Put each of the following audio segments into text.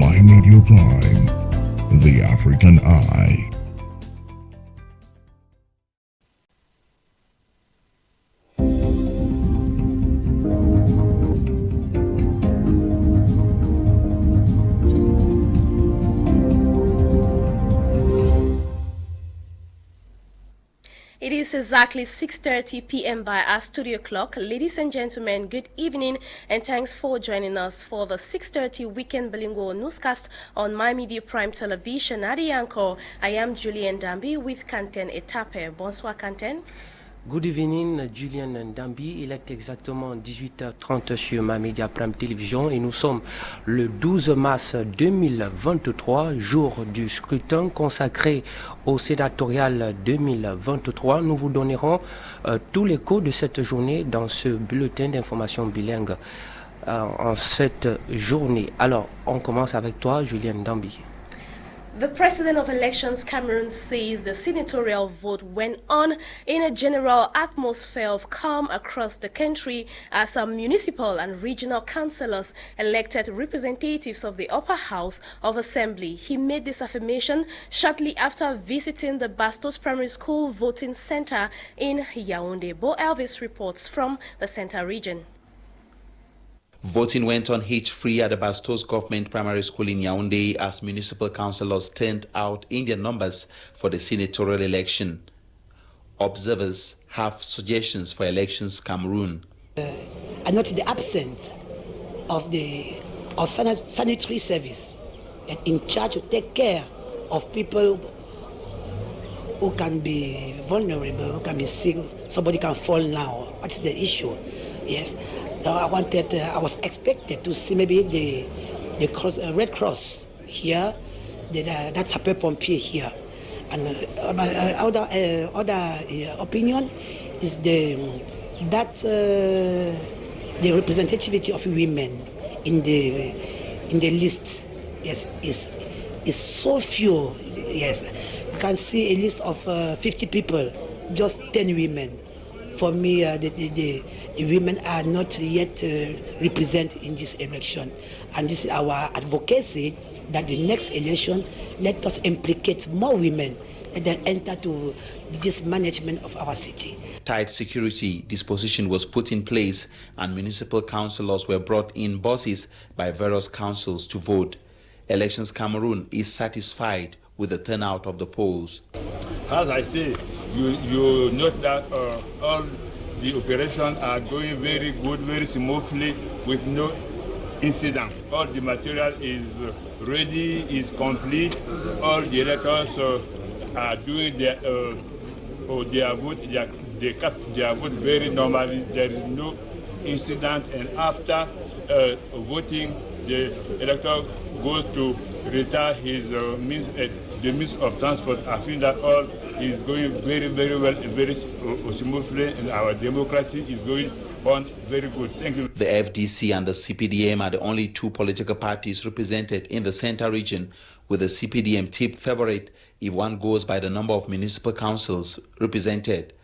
My Media Prime, the African Eye. It is exactly 6:30 p.m. by our studio clock. Ladies and gentlemen, good evening and thanks for joining us for the 6:30 weekend bilingual newscast on My Media Prime Television. At the anchor, I am Julienne Ndambi with Quentin Etape. Bonsoir Quentin. Good evening, Julienne Ndambi. Il est exactement 18h30 sur Ma Media Prime Télévision et nous sommes le 12 mars 2023, jour du scrutin consacré au sénatorial 2023. Nous vous donnerons tous les cours de cette journée dans ce bulletin d'information bilingue en cette journée. Alors, on commence avec toi, Julienne Ndambi. The President of Elections Cameroon says the senatorial vote went on in a general atmosphere of calm across the country as some municipal and regional councillors elected representatives of the upper house of assembly. He made this affirmation shortly after visiting the Bastos Primary School voting center in Yaoundé. Bo Elvis reports from the center region. Voting went on hitch-free at the Bastos Government Primary School in Yaoundé as municipal councillors turned out in their numbers for the senatorial election. Observers have suggestions for elections Cameroon. And not in the absence of sanitary service and in charge to take care of people who can be vulnerable, who can be sick, somebody can fall now. What's the issue? Yes. I was expected to see maybe the Red Cross here, that's sapeur-pompier here. And my other opinion is the representativity of women in the list. Yes, is so few. Yes, you can see a list of 50 people, just 10 women. For me, the women are not yet represented in this election. And this is our advocacy that the next election, let us implicate more women and then enter to this management of our city. Tight security disposition was put in place and municipal councillors were brought in buses by various councils to vote. Elections Cameroon is satisfied with the turnout of the polls. As I say, you note that all the operations are going very good, very smoothly, with no incident. All the material is ready, is complete. All the electors are doing their vote very normally. There is no incident, and after voting, the elector goes to retire his the means of transport. I feel that all is going very, very well, very smoothly, and our democracy is going on very good. Thank you. The FDC and the CPDM are the only two political parties represented in the center region, with the CPDM tipped favorite if one goes by the number of municipal councils represented.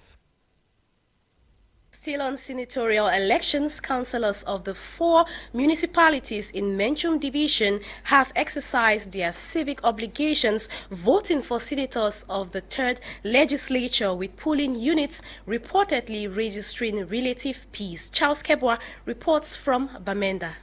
Still on senatorial elections, councillors of the 4 municipalities in Menchum Division have exercised their civic obligations voting for senators of the 3rd legislature, with polling units reportedly registering relative peace. Charles Kebwa reports from Bamenda.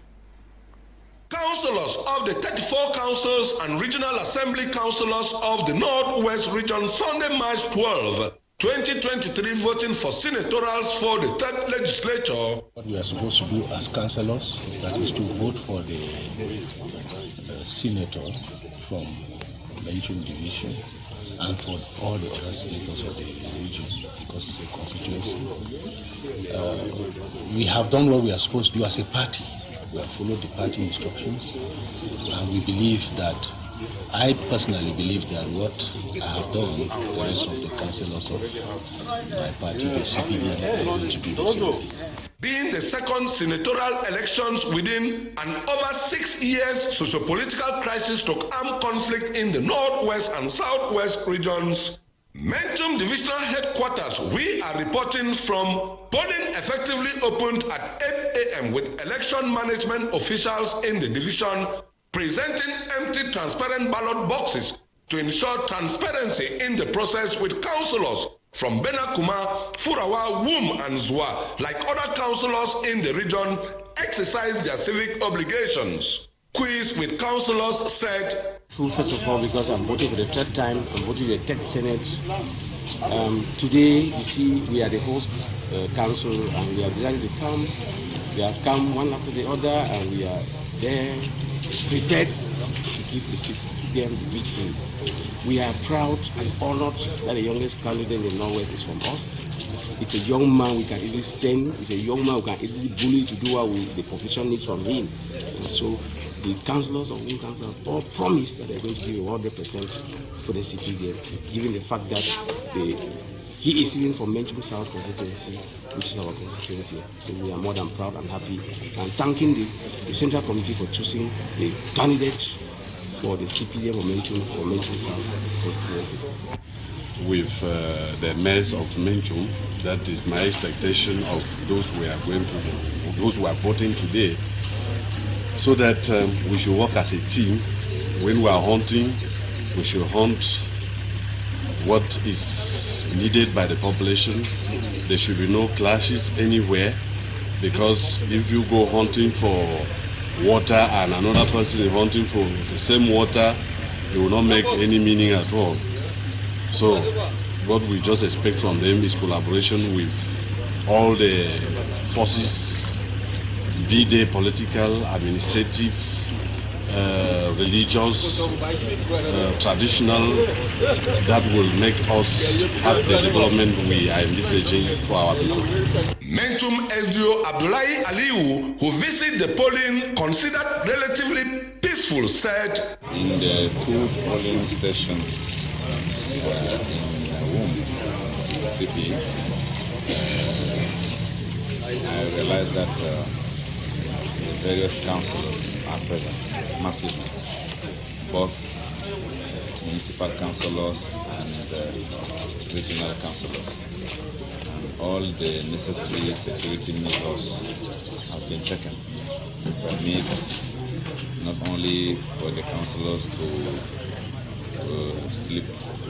Councillors of the 34 councils and regional assembly councillors of the Northwest region Sunday, March 12, 2023 voting for senatorials for the 3rd legislature. What we are supposed to do as councillors, that is to vote for the senator from Menchum Division and for all the other senators of the region, because it's a constituency. We have done what we are supposed to do as a party. We have followed the party instructions, and we believe that, I personally believe that what I have done, the rest of the councillors of my party, the CPD, are going to do the same. Being the second senatorial elections within an over 6 years socio-political crisis to armed conflict in the Northwest and Southwest regions, Menchum Divisional Headquarters, we are reporting from polling effectively opened at 8 a.m. with election management officials in the division presenting empty transparent ballot boxes to ensure transparency in the process with councillors from Benakuma, Furawa, Wum and Zwa, like other councillors in the region, exercise their civic obligations. Quiz with councillors said, First of all, because I'm voting for the third time, I'm voting for the third Senate. Today, you see, we are the host council and we are decided to come. We have come one after the other and we are there prepared to give them the victory. We are proud and honored that the youngest candidate in the Northwest is from us. It's a young man we can easily send. It's a young man we can easily bully to do what the population needs from him. And so the councillors of Wing Council have all promised that they're going to give 100% for the CPDM, given the fact that he is even from Menchum South constituency, which is our constituency. So we are more than proud and happy and thanking the Central Committee for choosing the candidate for the CPDM for Menchum South constituency. With the mayors of Menchum, that is my expectation of those who are voting today, so that we should work as a team. When we are hunting, we should hunt what is needed by the population. There should be no clashes anywhere, because if you go hunting for water and another person is hunting for the same water, it will not make any meaning at all. So what we just expect from them is collaboration with all the forces, be they political, administrative, religious, traditional, that will make us have the development we are envisaging for our people. Menchum SDO Abdullahi Aliu, who visited the polling considered relatively peaceful, said, in the 2 polling stations in Wum city, I realized that various councillors are present, massively, both municipal councillors and regional councillors. And all the necessary security measures have been taken to permit not only for the councillors to sleep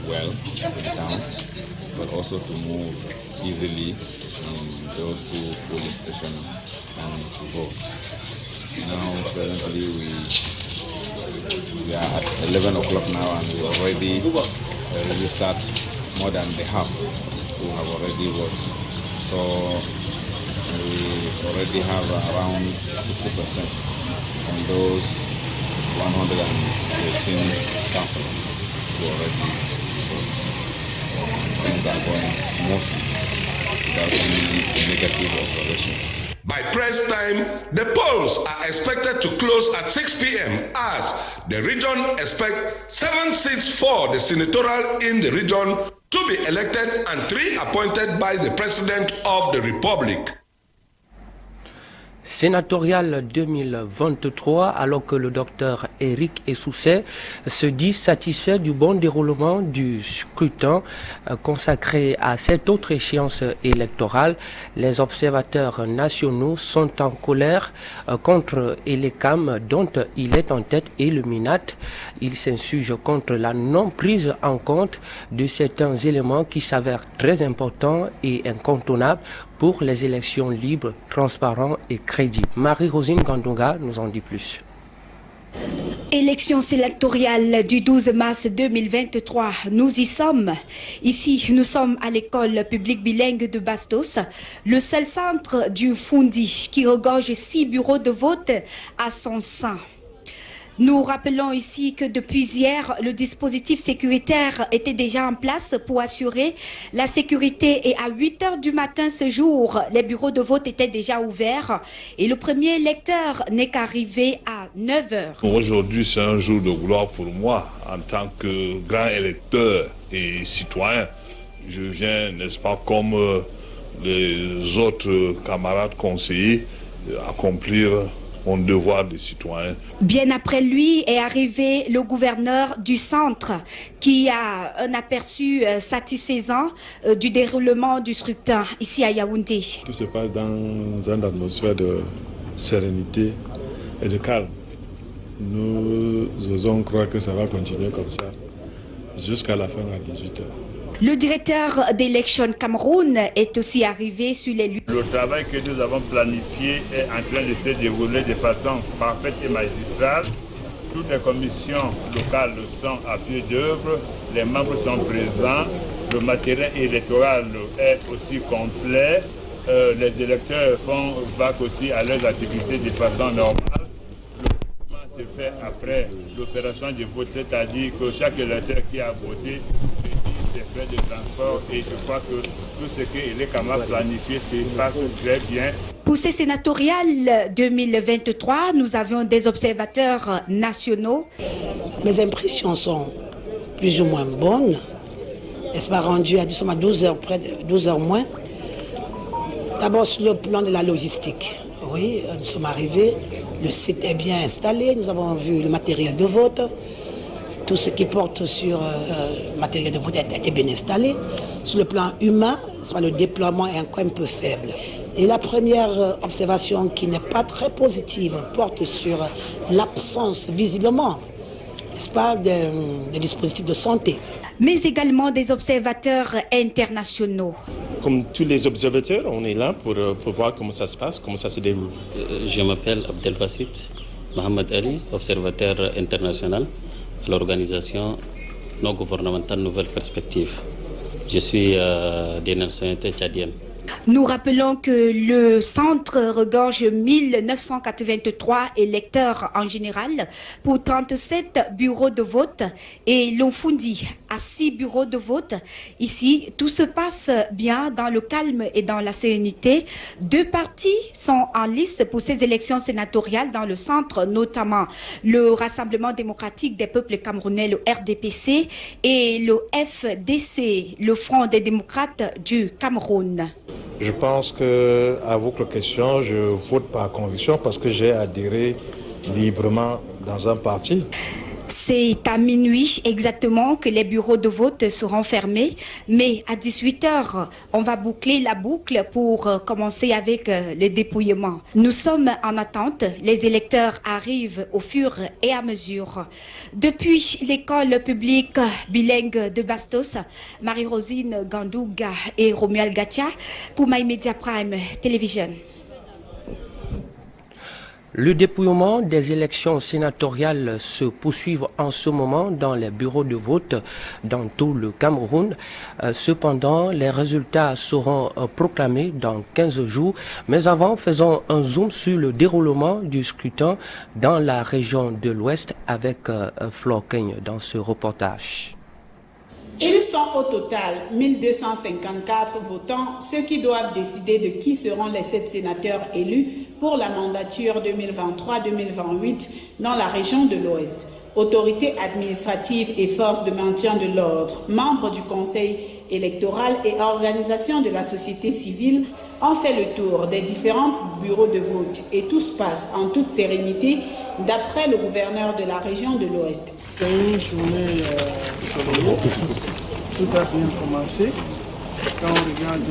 well in town, but also to move easily in those 2 polling stations and to vote. Now, currently, we are at 11 o'clock now, and we already registered more than the half who have already voted. So we already have around 60% on those 118 councillors who already voted. Things are going smoothly without any negative observations. By press time, the polls are expected to close at 6 p.m. as the region expects 7 seats for the senatorial in the region to be elected and 3 appointed by the President of the Republic. Sénatorial 2023, alors que le docteur Éric Essousset se dit satisfait du bon déroulement du scrutin consacré à cette autre échéance électorale, les observateurs nationaux sont en colère contre Elekam, dont il est en tête, et le MINAT. Ils s'insurgent contre la non-prise en compte de certains éléments qui s'avèrent très importants et incontournables pour les élections libres, transparentes et crédibles. Marie-Rosine Gandonga nous en dit plus. Élection sénatoriale du 12 mars 2023, nous y sommes. Ici, nous sommes à l'école publique bilingue de Bastos, le seul centre du Fundi qui regorge 6 bureaux de vote à son sein. Nous rappelons ici que depuis hier, le dispositif sécuritaire était déjà en place pour assurer la sécurité et à 8 h du matin ce jour, les bureaux de vote étaient déjà ouverts et le premier électeur n'est qu'arrivé à 9 h. Aujourd'hui, c'est un jour de gloire pour moi en tant que grand électeur et citoyen. Je viens, n'est-ce pas, comme les autres camarades conseillers, accomplir mon devoir de citoyen. Bien après lui est arrivé le gouverneur du centre qui a un aperçu satisfaisant du déroulement du scrutin ici à Yaoundé. Tout se passe dans une atmosphère de sérénité et de calme. Nous osons croire que ça va continuer comme ça jusqu'à la fin à 18h. Le directeur d'Election Cameroun est aussi arrivé sur les lieux. Le travail que nous avons planifié est en train de se dérouler de façon parfaite et magistrale. Toutes les commissions locales sont à pied d'œuvre, les membres sont présents, le matériel électoral est aussi complet, les électeurs font vague aussi à leurs activités de façon normale. Le mouvement se fait après l'opération de vote, c'est-à-dire que chaque électeur qui a voté ses frais de transport, et je crois que tout ce que les camarades planifié se passe très bien. Pour ces sénatoriales 2023, nous avions des observateurs nationaux. Mes impressions sont plus ou moins bonnes. N'est-ce pas rendu à 12h, près de 12h moins. D'abord sur le plan de la logistique. Oui, nous sommes arrivés, le site est bien installé, nous avons vu le matériel de vote. Tout ce qui porte sur le matériel de vote a été bien installé. Sur le plan humain, le déploiement est encore un peu faible. Et la première observation qui n'est pas très positive porte sur l'absence visiblement, n'est-ce pas, des dispositifs de santé. Mais également des observateurs internationaux. Comme tous les observateurs, on est là pour voir comment ça se passe, comment ça se déroule. Je m'appelle Abdelbasit Mohamed Ali, observateur international à l'organisation non gouvernementale Nouvelle Perspective. Je suis des nationalités tchadiennes. Nous rappelons que le centre regorge 1983 électeurs en général pour 37 bureaux de vote et Lomfundi à 6 bureaux de vote. Ici, tout se passe bien dans le calme et dans la sérénité. 2 partis sont en liste pour ces élections sénatoriales dans le centre, notamment le Rassemblement démocratique des peuples camerounais, le RDPC, et le FDC, le Front des démocrates du Cameroun. Je pense qu'à votre question, je vote par conviction parce que j'ai adhéré librement dans un parti. C'est à minuit exactement que les bureaux de vote seront fermés, mais à 18h, on va boucler la boucle pour commencer avec le dépouillement. Nous sommes en attente, les électeurs arrivent au fur et à mesure. Depuis l'école publique bilingue de Bastos, Marie-Rosine Gandouga et Romuald Gatia pour My Media Prime Television. Le dépouillement des élections sénatoriales se poursuit en ce moment dans les bureaux de vote dans tout le Cameroun. Cependant, les résultats seront proclamés dans 15 jours. Mais avant, faisons un zoom sur le déroulement du scrutin dans la région de l'Ouest avec Flore Keigne dans ce reportage. Ils sont au total 1254 votants, ceux qui doivent décider de qui seront les 7 sénateurs élus pour la mandature 2023-2028 dans la région de l'Ouest. Autorités administratives et forces de maintien de l'ordre, membres du Conseil électoral et organisations de la société civile ont fait le tour des différents bureaux de vote et tout se passe en toute sérénité d'après le gouverneur de la région de l'Ouest. C'est une journée soleillée, tout a bien commencé. Quand on regarde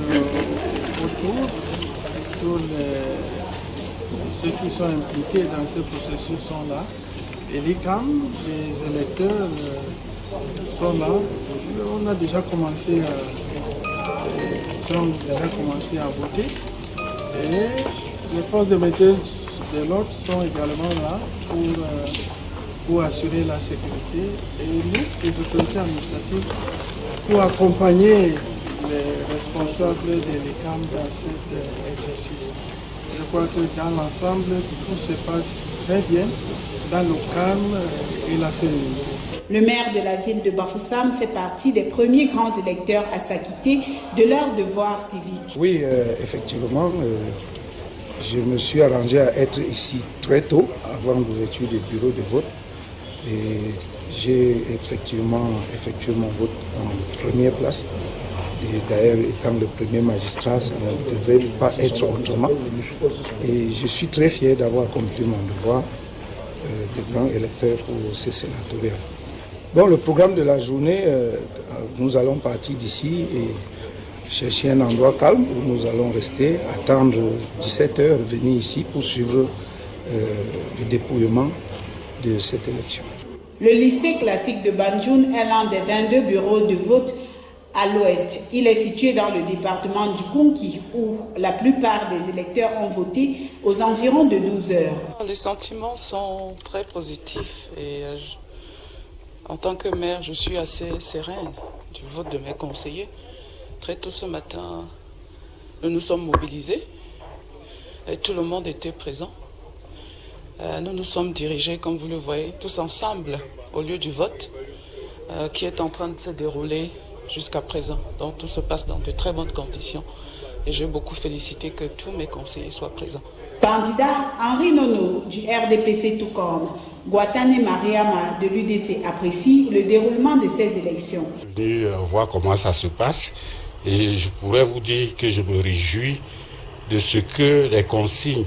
autour, tous ceux qui sont impliqués dans ce processus sont là. Et les électeurs sont là. On a déjà commencé à voter. Et les forces de maintien de l'ordre sont également là pour assurer la sécurité. Et nous, les autorités administratives, pour accompagner les responsables de l'ECAM dans cet exercice. Je crois que dans l'ensemble, tout se passe très bien dans le calme et la sérénité. Le maire de la ville de Bafoussam fait partie des premiers grands électeurs à s'acquitter de leur devoir civique. Oui, effectivement, je me suis arrangé à être ici très tôt, avant l'ouverture des bureaux de vote. Et j'ai effectivement effectué mon vote en première place. Et d'ailleurs, étant le premier magistrat, ça ne devait pas être autrement. Et je suis très fier d'avoir accompli mon devoir de grand électeur pour ces sénatoriales. Bon, le programme de la journée, nous allons partir d'ici et chercher un endroit calme où nous allons rester, attendre 17h, venir ici pour suivre le dépouillement de cette élection. Le lycée classique de Banjul est l'un des 22 bureaux de vote à l'ouest. Il est situé dans le département du Konki, où la plupart des électeurs ont voté aux environs de 12 heures. Les sentiments sont très positifs et en tant que maire, je suis assez sereine du vote de mes conseillers. Très tôt ce matin, nous nous sommes mobilisés et tout le monde était présent. Nous nous sommes dirigés, comme vous le voyez, tous ensemble au lieu du vote qui est en train de se dérouler jusqu'à présent. Donc tout se passe dans de très bonnes conditions et j'ai beaucoup félicité que tous mes conseillers soient présents. Candidat Henri Nono du RDPC tout comme Guatane Mariama de l'UDC apprécie le déroulement de ces élections. Je suis venu voir comment ça se passe et je pourrais vous dire que je me réjouis de ce que les consignes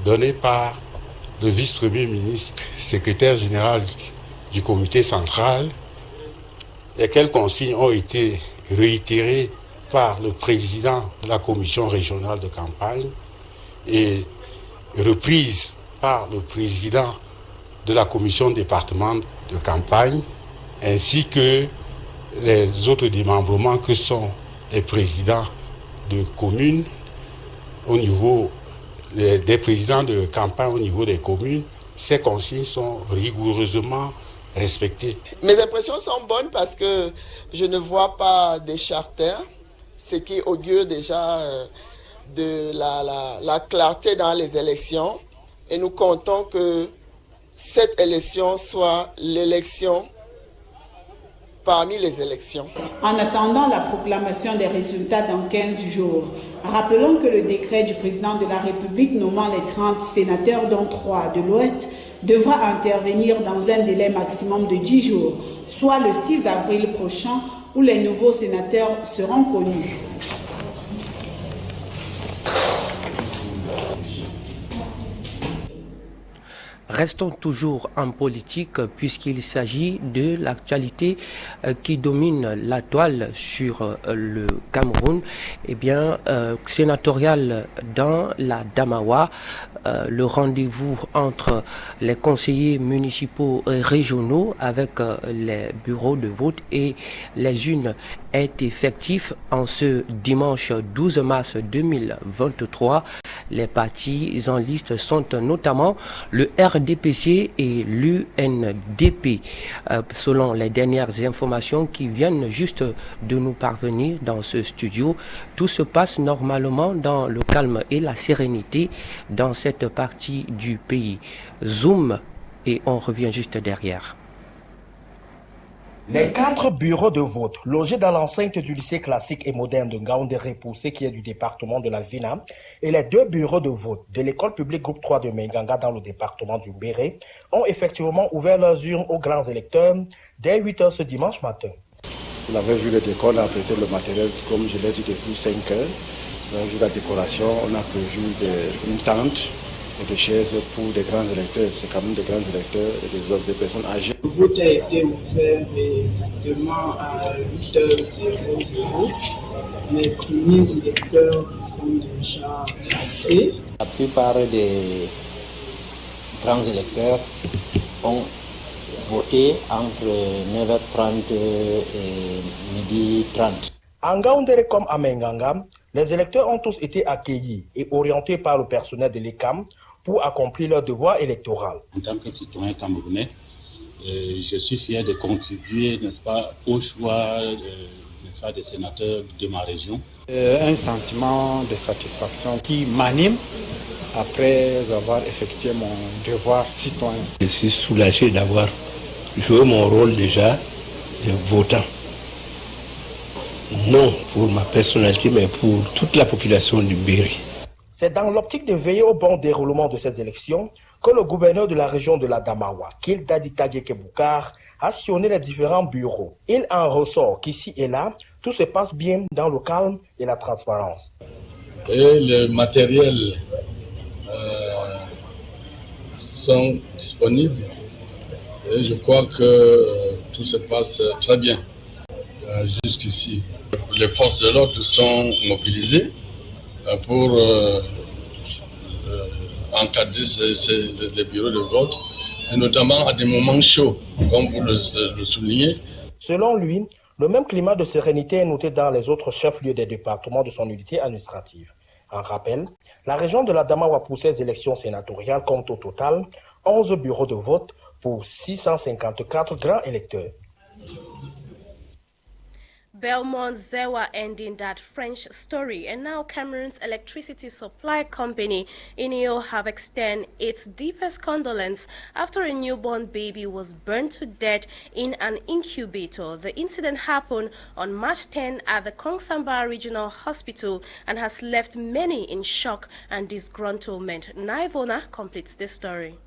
données par le vice-premier ministre, secrétaire général du comité central, lesquelles consignes ont été réitérées par le président de la commission régionale de campagne et reprises par le président de la commission départementale de campagne, ainsi que les autres démembrements que sont les présidents de communes au niveau des présidents de campagne au niveau des communes. Ces consignes sont rigoureusement respectées. Mes impressions sont bonnes parce que je ne vois pas des charters, ce qui augure déjà de la clarté dans les élections. Et nous comptons que cette élection soit l'élection parmi les élections. En attendant la proclamation des résultats dans 15 jours, rappelons que le décret du président de la République nommant les 30 sénateurs, dont 3 de l'Ouest, devra intervenir dans un délai maximum de 10 jours, soit le 6 avril prochain, où les nouveaux sénateurs seront connus. Restons toujours en politique puisqu'il s'agit de l'actualité qui domine la toile sur le Cameroun. Eh bien, sénatorial dans la Damawa, le rendez-vous entre les conseillers municipaux et régionaux avec les bureaux de vote et les urnes est effectif en ce dimanche 12 mars 2023. Les partis en liste sont notamment le RDPC et l'UNDP. Selon les dernières informations qui viennent juste de nous parvenir dans ce studio, tout se passe normalement dans le calme et la sérénité dans cette partie du pays. Zoom et on revient juste derrière. Les 4 bureaux de vote logés dans l'enceinte du lycée classique et moderne de Ngaoundé-Repoussé qui est du département de la Vina et les 2 bureaux de vote de l'école publique groupe 3 de Menganga dans le département du Béré ont effectivement ouvert leurs urnes aux grands électeurs dès 8 h ce dimanche matin. Vous l'avez vu, l'école a prêté le matériel comme je l'ai dit depuis 5 heures. On a vu la décoration, on a prévu une tente et des chaises pour des grands électeurs. C'est quand même des grands électeurs et des personnes âgées. Le vote a été ouvert exactement à 8h00. Les premiers électeurs sont déjà passés. La plupart des grands électeurs ont voté entre 9h30 et 12h30. À Ngaoundéré comme à Menganga, les électeurs ont tous été accueillis et orientés par le personnel de l'ECAM pour accomplir leur devoir électoral. En tant que citoyen camerounais, je suis fier de contribuer, n'est-ce pas, au choix, n'est-ce pas, des sénateurs de ma région. Un sentiment de satisfaction qui m'anime après avoir effectué mon devoir citoyen. Je suis soulagé d'avoir joué mon rôle déjà de votant. Non pour ma personnalité, mais pour toute la population du Béré. C'est dans l'optique de veiller au bon déroulement de ces élections que le gouverneur de la région de la Damawa, Kildadi Keboukar, a sillonné les différents bureaux. Il en ressort qu'ici et là, tout se passe bien dans le calme et la transparence. Et le matériel sont disponibles et je crois que tout se passe très bien jusqu'ici. Les forces de l'ordre sont mobilisées pour encadrer les bureaux de vote et notamment à des moments chauds, comme vous le soulignez. Selon lui, le même climat de sérénité est noté dans les autres chefs-lieux des départements de son unité administrative. En rappel, la région de l'Adamawa pour ses élections sénatoriales compte au total 11 bureaux de vote pour 654 grands électeurs. Belmont Zewa ending that French story, and now Cameroon's electricity supply company Eneo have extended its deepest condolence after a newborn baby was burned to death in an incubator. The incident happened on March 10 at the Kongsamba Regional Hospital and has left many in shock and disgruntlement. Naivona completes the story.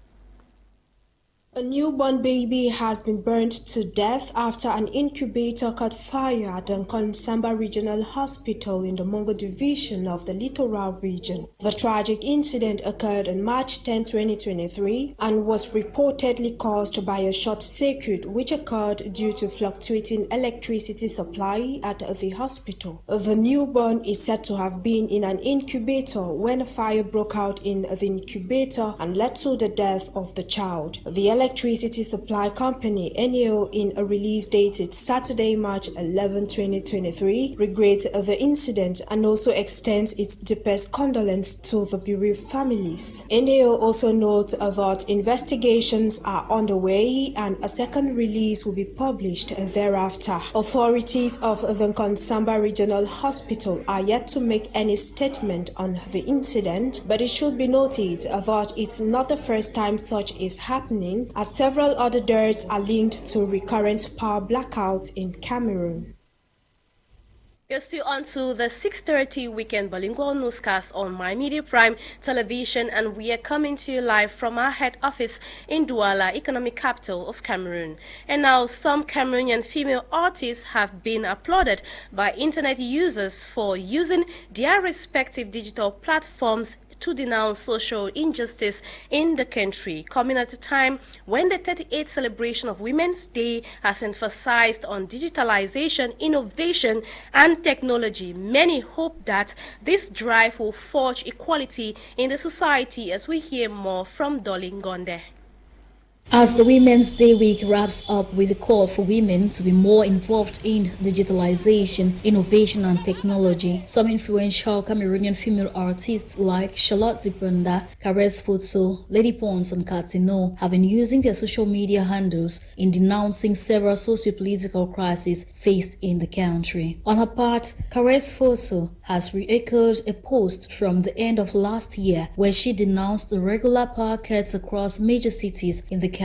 A newborn baby has been burned to death after an incubator caught fire at the Kongsamba Regional Hospital in the Mongo Division of the Littoral region. The tragic incident occurred on March 10, 2023 and was reportedly caused by a short circuit which occurred due to fluctuating electricity supply at the hospital. The newborn is said to have been in an incubator when a fire broke out in the incubator and led to the death of the child. The electricity supply company Eneo, in a release dated Saturday, March 11, 2023, regrets the incident and also extends its deepest condolence to the bereaved families. Eneo also notes that investigations are underway and a second release will be published thereafter. Authorities of the Kongsamba Regional Hospital are yet to make any statement on the incident, but it should be noted that it's not the first time such is happening, as several other deaths are linked to recurrent power blackouts in Cameroon. You're still on to the 6:30 weekend bilingual newscast on My Media Prime Television, and we are coming to you live from our head office in Douala, economic capital of Cameroon. And now some Cameroonian female artists have been applauded by internet users for using their respective digital platforms to denounce social injustice in the country, coming at a time when the 38th celebration of Women's Day has emphasized on digitalization, innovation, and technology. Many hope that this drive will forge equality in the society, as we hear more from Dolly Ngonde. As the Women's Day week wraps up with a call for women to be more involved in digitalization, innovation and technology, some influential Cameroonian female artists like Charlotte Zipunda, Kares Futso, Lady Pons and Katino have been using their social media handles in denouncing several socio-political crises faced in the country. On her part, Kares Futso has re-echoed a post from the end of last year where she denounced the regular power cuts across major cities in the country.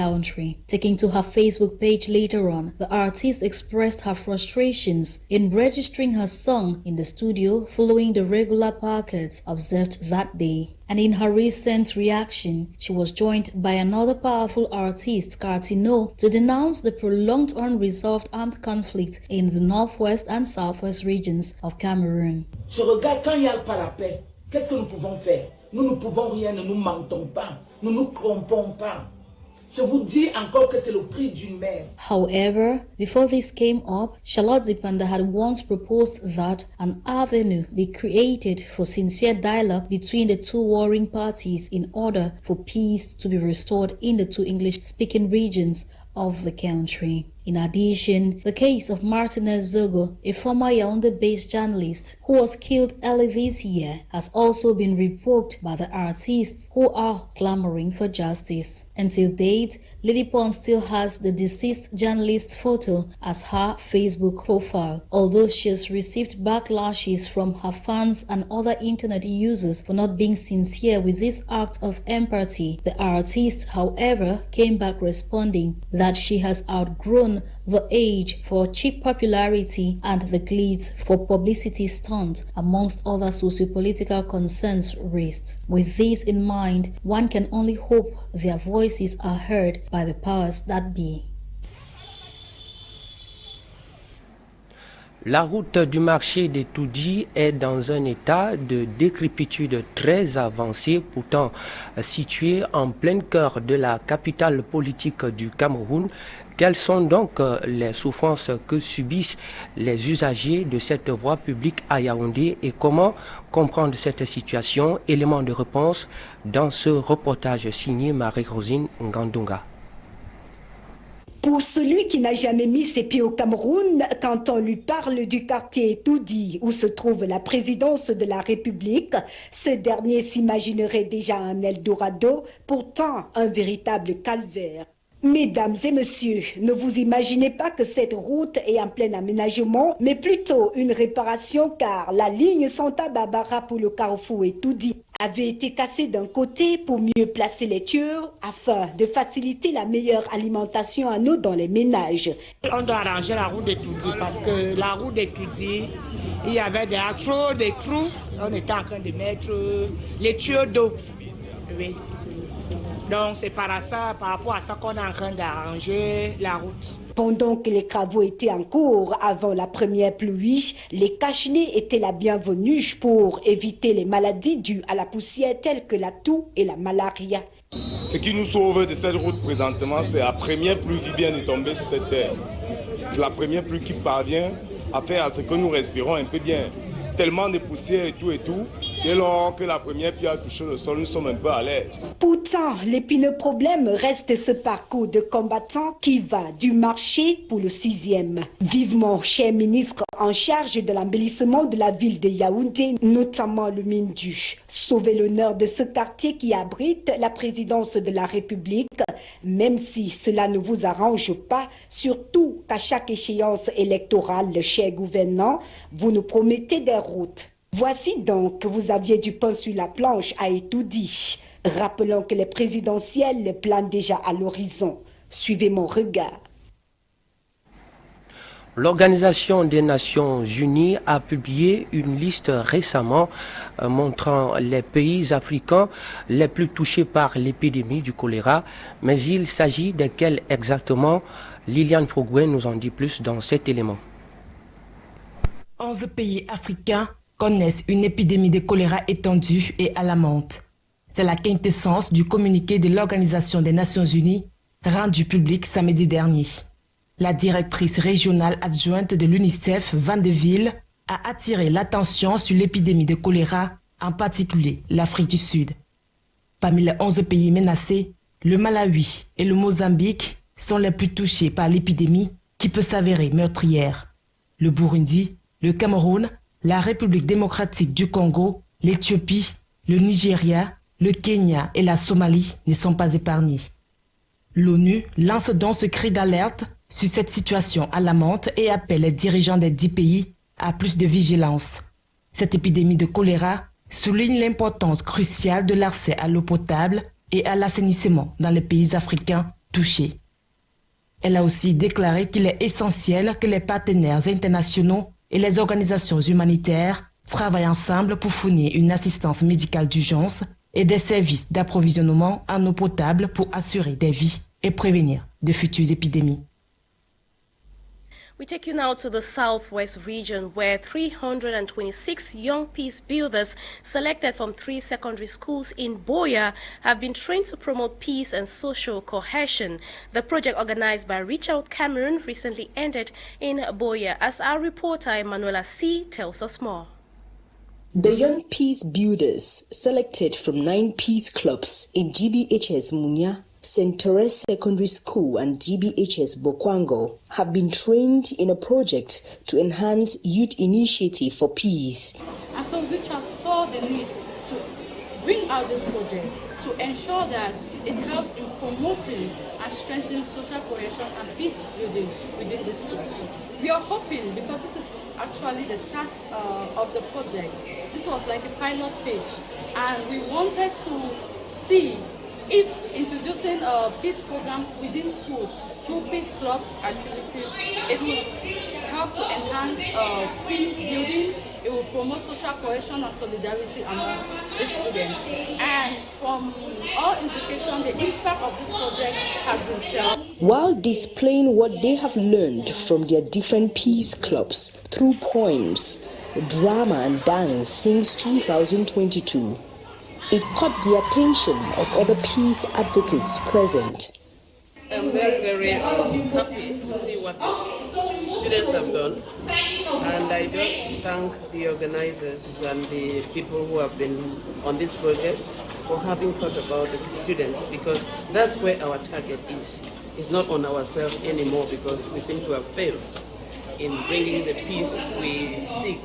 Taking to her Facebook page later on, the artist expressed her frustrations in registering her song in the studio following the regular power cuts observed that day. And in her recent reaction, she was joined by another powerful artist, Katino, to denounce the prolonged unresolved armed conflict in the northwest and southwest regions of Cameroon. Je regarde quand il y a pas la paix, qu'est-ce que nous pouvons faire? Nous ne pouvons rien, ne nous mentons pas, nous ne nous trompons pas. Je vous dis encore que c'est le prix d'une mère. However, before this came up, Charlotte Zipanda had once proposed that an avenue be created for sincere dialogue between the two warring parties in order for peace to be restored in the two English-speaking regions of the country. In addition, the case of Martinez Zogo, a former Yaoundé-based journalist who was killed early this year, has also been revoked by the artists who are clamoring for justice. Until date, Lady Pond still has the deceased journalist's photo as her Facebook profile, although she has received backlashes from her fans and other internet users for not being sincere with this act of empathy. The artist, however, came back responding that she has outgrown the age for cheap popularity and the glitz for publicity stunt, amongst other socio-political concerns raised. With this in mind, one can only hope their voices are heard by the powers that be. La route du marché des Toudis est dans un état de décrépitude très avancé, pourtant située en plein cœur de la capitale politique du Cameroun. Quelles sont donc les souffrances que subissent les usagers de cette voie publique à Yaoundé et comment comprendre cette situation? Élément de réponse dans ce reportage signé Marie-Rosine Ngandunga. Pour celui qui n'a jamais mis ses pieds au Cameroun, quand on lui parle du quartier Etoudi où se trouve la présidence de la République, ce dernier s'imaginerait déjà un Eldorado, pourtant un véritable calvaire. Mesdames et messieurs, ne vous imaginez pas que cette route est en plein aménagement, mais plutôt une réparation car la ligne Santa Barbara pour le carrefour Etoudi avait été cassée d'un côté pour mieux placer les tuyaux afin de faciliter la meilleure alimentation en eau dans les ménages. On doit arranger la route d'Etoudi parce que la route d'Etoudi, il y avait des trous, on était en train de mettre les tuyaux d'eau. Oui. Donc c'est par rapport à ça qu'on est en train d'arranger la route. Pendant que les travaux étaient en cours avant la première pluie, les cache-nez étaient la bienvenue pour éviter les maladies dues à la poussière telles que la toux et la malaria. Ce qui nous sauve de cette route présentement, c'est la première pluie qui vient de tomber sur cette terre. C'est la première pluie qui parvient à faire à ce que nous respirons un peu bien. Tellement de poussière et tout. Dès lors que la première pierre a touché le sol, nous sommes un peu à l'aise. Pourtant, l'épineux problème reste ce parcours de combattants qui va du marché pour le 6e. Vivement, cher ministre en charge de l'embellissement de la ville de Yaoundé, notamment le Mindu, sauvez l'honneur de ce quartier qui abrite la présidence de la République, même si cela ne vous arrange pas, surtout qu'à chaque échéance électorale, cher gouvernant, vous nous promettez des routes. Voici donc que vous aviez du pain sur la planche à Etoudi. Rappelons que les présidentielles planent déjà à l'horizon. Suivez mon regard. L'Organisation des Nations Unies a publié une liste récemment montrant les pays africains les plus touchés par l'épidémie du choléra. Mais il s'agit de quels exactement? Liliane Frogouin nous en dit plus dans cet élément. 11 pays africains connaissent une épidémie de choléra étendue et alarmante. C'est la quintessence du communiqué de l'Organisation des Nations Unies rendu public samedi dernier. La directrice régionale adjointe de l'UNICEF, Van de Ville, a attiré l'attention sur l'épidémie de choléra, en particulier l'Afrique du Sud. Parmi les 11 pays menacés, le Malawi et le Mozambique sont les plus touchés par l'épidémie qui peut s'avérer meurtrière. Le Burundi, le Cameroun, la République démocratique du Congo, l'Éthiopie, le Nigeria, le Kenya et la Somalie ne sont pas épargnés. L'ONU lance donc ce cri d'alerte sur cette situation alarmante et appelle les dirigeants des 10 pays à plus de vigilance. Cette épidémie de choléra souligne l'importance cruciale de l'accès à l'eau potable et à l'assainissement dans les pays africains touchés. Elle a aussi déclaré qu'il est essentiel que les partenaires internationaux et les organisations humanitaires travaillent ensemble pour fournir une assistance médicale d'urgence et des services d'approvisionnement en eau potable pour assurer des vies et prévenir de futures épidémies. We take you now to the southwest region where 326 young peace builders selected from 3 secondary schools in Boya have been trained to promote peace and social cohesion. The project, organized by Reach Out Cameroon, recently ended in Boya, as our reporter Emanuela C. tells us more. The young peace builders, selected from 9 peace clubs in GBHS Munya, St. Therese Secondary School and GBHS Bokwango, have been trained in a project to enhance youth initiative for peace. And so Richard saw the need to bring out this project to ensure that it helps in promoting and strengthening social cohesion and peace building within the schools. We are hoping, because this is actually the start of the project, this was like a pilot phase, and we wanted to see if introducing peace programs within schools through peace club activities, it will help to enhance peace building, it will promote social cohesion and solidarity among the students. And from all indication, the impact of this project has been felt. While displaying what they have learned from their different peace clubs through poems, drama and dance since 2022, it caught the attention of other peace advocates present. I'm very happy to see what the students have done, and I just thank the organizers and the people who have been on this project for having thought about the students, because that's where our target is. is not on ourselves anymore because we seem to have failed in bringing the peace we seek.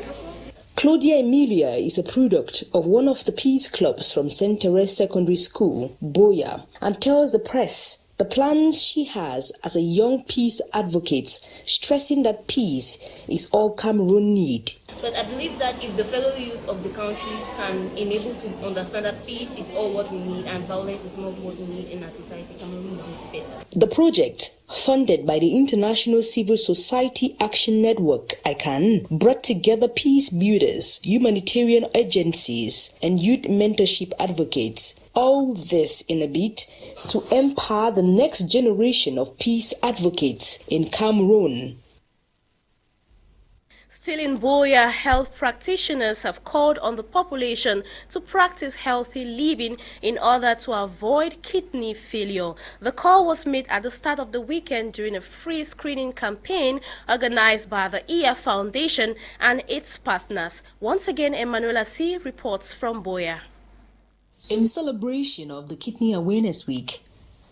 Claudia Emilia is a product of one of the peace clubs from St. Therese Secondary School, Boya, and tells the press the plans she has as a young peace advocate, stressing that peace is all Cameroon need. But I believe that if the fellow youth of the country can enable to understand that peace is all what we need and violence is not what we need in our society, Cameroon will be better. The project, funded by the International Civil Society Action Network, ICANN, brought together peace builders, humanitarian agencies, and youth mentorship advocates. All this in a bid to empower the next generation of peace advocates in Cameroon. Still in Boya, health practitioners have called on the population to practice healthy living in order to avoid kidney failure. The call was made at the start of the weekend during a free screening campaign organized by the EF Foundation and its partners. Once again, Emanuela C. reports from Boya. In celebration of the Kidney Awareness Week,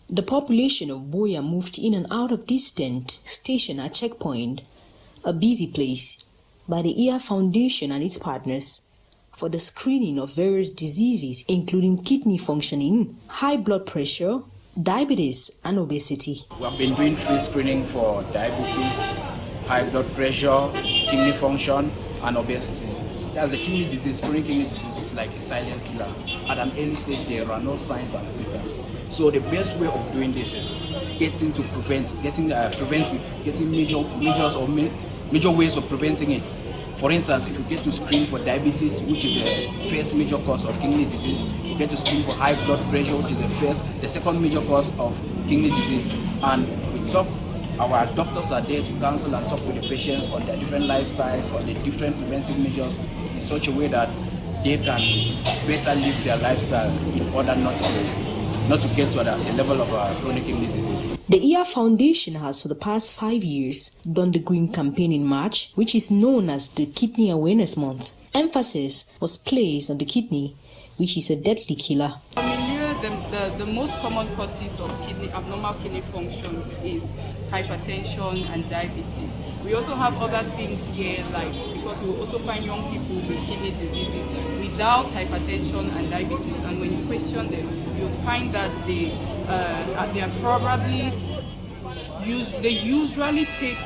the population of Boya moved in and out of this tent station at Checkpoint, a busy place, by the EF Foundation and its partners for the screening of various diseases including kidney functioning, high blood pressure, diabetes and obesity. We have been doing free screening for diabetes, high blood pressure, kidney function and obesity. As a kidney disease, chronic kidney disease is like a silent killer. At an early stage, there are no signs and symptoms. So the best way of doing this is getting major ways of preventing it. For instance, if you get to screen for diabetes, which is the first major cause of kidney disease, you get to screen for high blood pressure, which is the second major cause of kidney disease. And our doctors are there to counsel and talk with the patients on their different lifestyles, on the different preventive measures in such a way that they can better live their lifestyle in order not to get to the level of chronic kidney disease. The EF Foundation has for the past 5 years done the Green Campaign in March, which is known as the Kidney Awareness Month. Emphasis was placed on the kidney, which is a deadly killer. The most common causes of abnormal kidney functions is hypertension and diabetes. We also have other things here, like because we also find young people with kidney diseases without hypertension and diabetes, and when you question them, you'll find that they usually take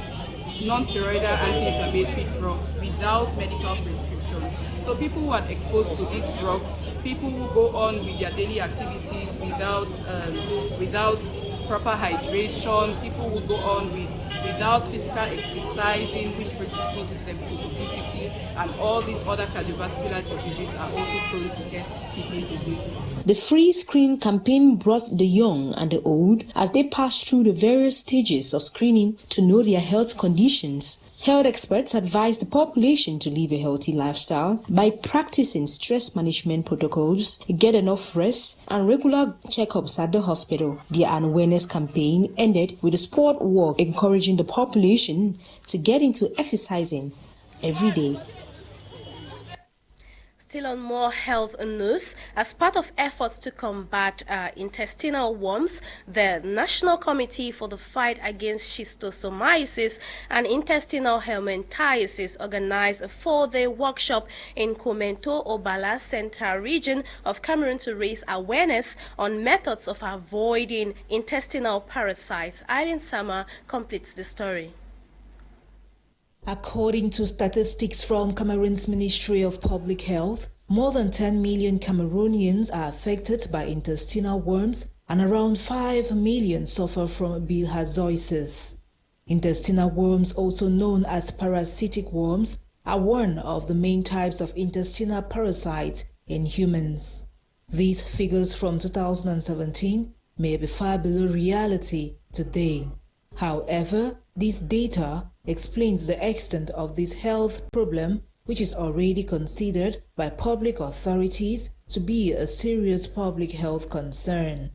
non-steroidal anti-inflammatory drugs without medical prescriptions. So people who are exposed to these drugs, people who go on with their daily activities without proper hydration, people who go on without physical exercising, which predisposes them to obesity, and all these other cardiovascular diseases are also prone to get kidney diseases. The free screen campaign brought the young and the old as they passed through the various stages of screening to know their health conditions. Health experts advise the population to live a healthy lifestyle by practicing stress management protocols, get enough rest, and regular checkups at the hospital. The awareness campaign ended with a sport walk encouraging the population to get into exercising every day. Still on more health news, as part of efforts to combat intestinal worms, the National Committee for the Fight Against Schistosomiasis and Intestinal Helminthiasis organized a 4-day workshop in Komento Obala Central region of Cameroon to raise awareness on methods of avoiding intestinal parasites. Eileen Sama completes the story. According to statistics from Cameroon's Ministry of Public Health, more than 10 million Cameroonians are affected by intestinal worms and around 5 million suffer from bilharziosis. Intestinal worms, also known as parasitic worms, are one of the main types of intestinal parasites in humans. These figures from 2017 may be far below reality today. However, this data explains the extent of this health problem, which is already considered by public authorities to be a serious public health concern.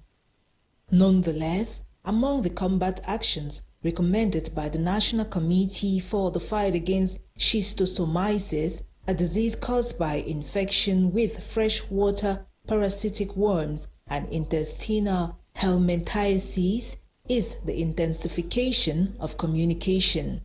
Nonetheless, among the combat actions recommended by the National Committee for the Fight Against Schistosomiasis, a disease caused by infection with freshwater parasitic worms, and intestinal helminthiasis, is the intensification of communication.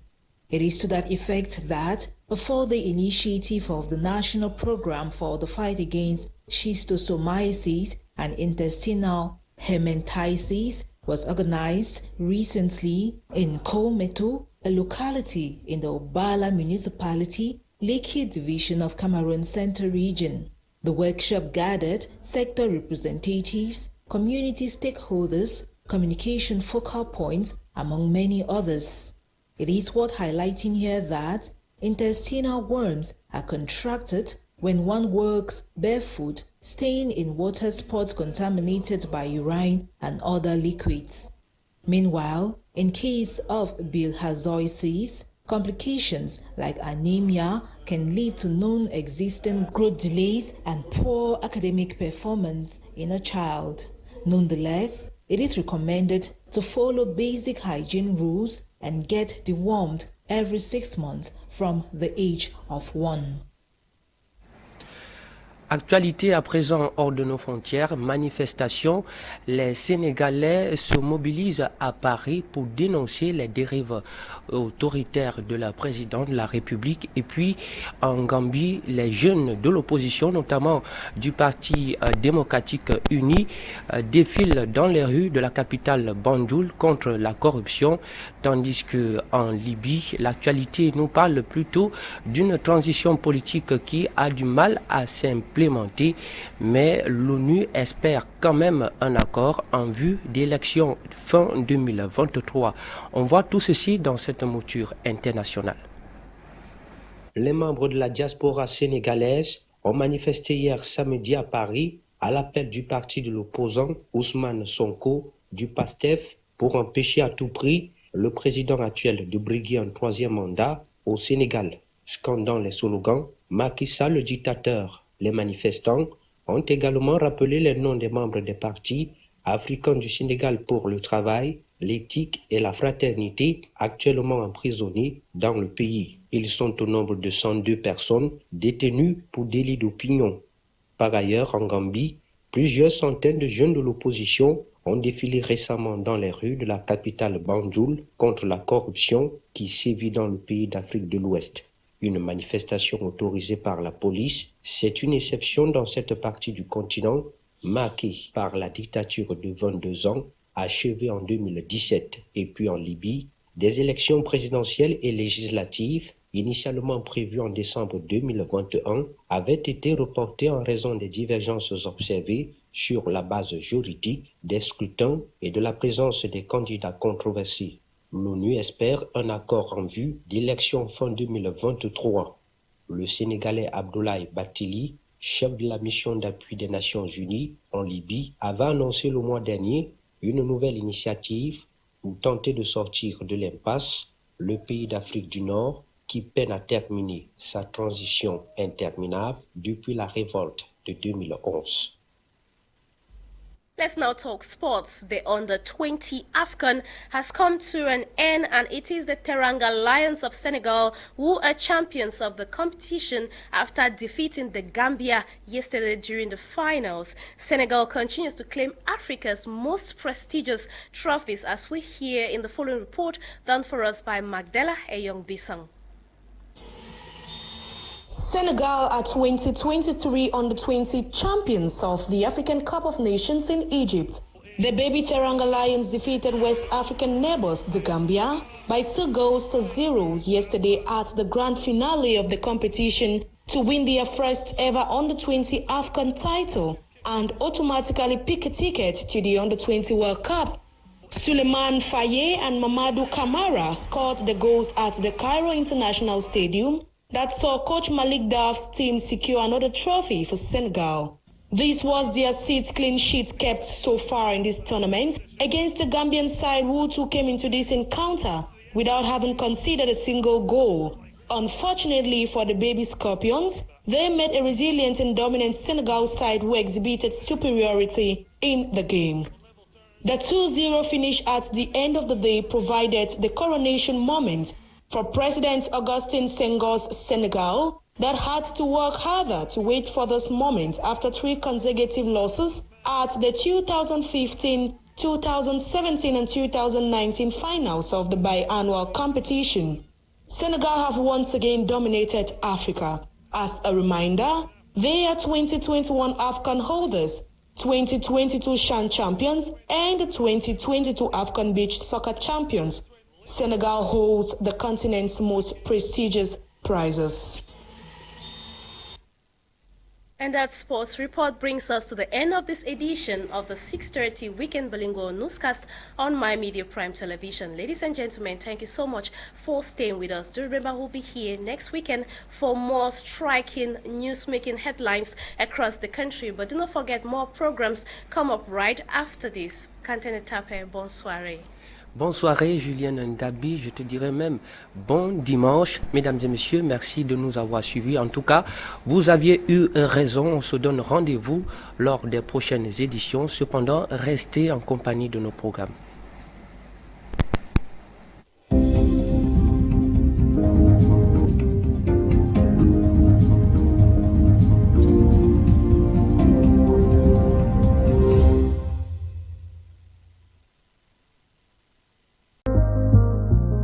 It is to that effect that, before the initiative of the National Program for the Fight Against Schistosomiasis and Intestinal Hematitis was organized recently in Kolmeto, a locality in the Obala Municipality, Lekki Division of Cameroon Central Region. The workshop gathered sector representatives, community stakeholders, communication focal points, among many others. It is worth highlighting here that intestinal worms are contracted when one works barefoot, staying in water spots contaminated by urine and other liquids. Meanwhile, in case of bilharziosis, complications like anemia can lead to non-existent growth delays and poor academic performance in a child. Nonetheless, it is recommended to follow basic hygiene rules and get dewormed every 6 months from the age of 1. Actualité à présent hors de nos frontières, manifestation, les Sénégalais se mobilisent à Paris pour dénoncer les dérives autoritaires de la présidente de la République. Et puis en Gambie, les jeunes de l'opposition, notamment du Parti démocratique uni, défilent dans les rues de la capitale Banjul contre la corruption, tandis qu'en Libye, l'actualité nous parle plutôt d'une transition politique qui a du mal à s'implémenter. Mais l'ONU espère quand même un accord en vue d'élections fin 2023. On voit tout ceci dans cette mouture internationale. Les membres de la diaspora sénégalaise ont manifesté hier samedi à Paris à l'appel du parti de l'opposant Ousmane Sonko du PASTEF pour empêcher à tout prix le président actuel de briguer un 3e mandat au Sénégal. Scandant les slogans « Macky Sall le dictateur ». Les manifestants ont également rappelé les noms des membres des partis africains du Sénégal pour le travail, l'éthique et la fraternité actuellement emprisonnés dans le pays. Ils sont au nombre de 102 personnes détenues pour délit d'opinion. Par ailleurs, en Gambie, plusieurs centaines de jeunes de l'opposition ont défilé récemment dans les rues de la capitale Banjul contre la corruption qui sévit dans le pays d'Afrique de l'Ouest. Une manifestation autorisée par la police, c'est une exception dans cette partie du continent marquée par la dictature de 22 ans achevée en 2017. Et puis en Libye, des élections présidentielles et législatives initialement prévues en décembre 2021 avaient été reportées en raison des divergences observées sur la base juridique des scrutins et de la présence des candidats controversés. L'ONU espère un accord en vue d'élections fin 2023. Le Sénégalais Abdoulaye Bathily, chef de la mission d'appui des Nations Unies en Libye, avait annoncé le mois dernier une nouvelle initiative pour tenter de sortir de l'impasse le pays d'Afrique du Nord qui peine à terminer sa transition interminable depuis la révolte de 2011. Let's now talk sports. The Under-20 AFCON has come to an end, and it is the Teranga Lions of Senegal who are champions of the competition after defeating the Gambia yesterday during the finals. Senegal continues to claim Africa's most prestigious trophies, as we hear in the following report done for us by Magdala Eyong-Bisang. Senegal are 2023 Under-20 champions of the African Cup of Nations in Egypt. The baby Teranga Lions defeated West African neighbors, the Gambia, by 2-0 yesterday at the grand finale of the competition to win their first ever Under-20 AFCON title and automatically pick a ticket to the Under-20 World Cup. Suleiman Faye and Mamadou Kamara scored the goals at the Cairo International Stadium that saw Coach Malik Daf's team secure another trophy for Senegal. This was their sixth clean sheet kept so far in this tournament against the Gambian side who too came into this encounter without having conceded a single goal. Unfortunately for the baby Scorpions, they met a resilient and dominant Senegal side who exhibited superiority in the game. The 2-0 finish at the end of the day provided the coronation moment for President Augustin Senghor's Senegal that had to work harder to wait for this moment after 3 consecutive losses at the 2015 2017 and 2019 finals of the biannual competition. Senegal have once again dominated Africa. As a reminder, they are 2021 AFCON holders, 2022 CHAN champions, and 2022 AFCON beach soccer champions. Senegal holds the continent's most prestigious prizes. And that sports report brings us to the end of this edition of the 6:30 Weekend Bilingual Newscast on My Media Prime Television. Ladies and gentlemen, thank you so much for staying with us. Do remember we'll be here next weekend for more striking news-making headlines across the country. But do not forget, more programs come up right after this. Quentin, Etape, bonne soirée. Bonne soirée, Julienne Ndambi. Je te dirais même bon dimanche. Mesdames et messieurs, merci de nous avoir suivis. En tout cas, vous aviez eu raison. On se donne rendez-vous lors des prochaines éditions. Cependant, restez en compagnie de nos programmes.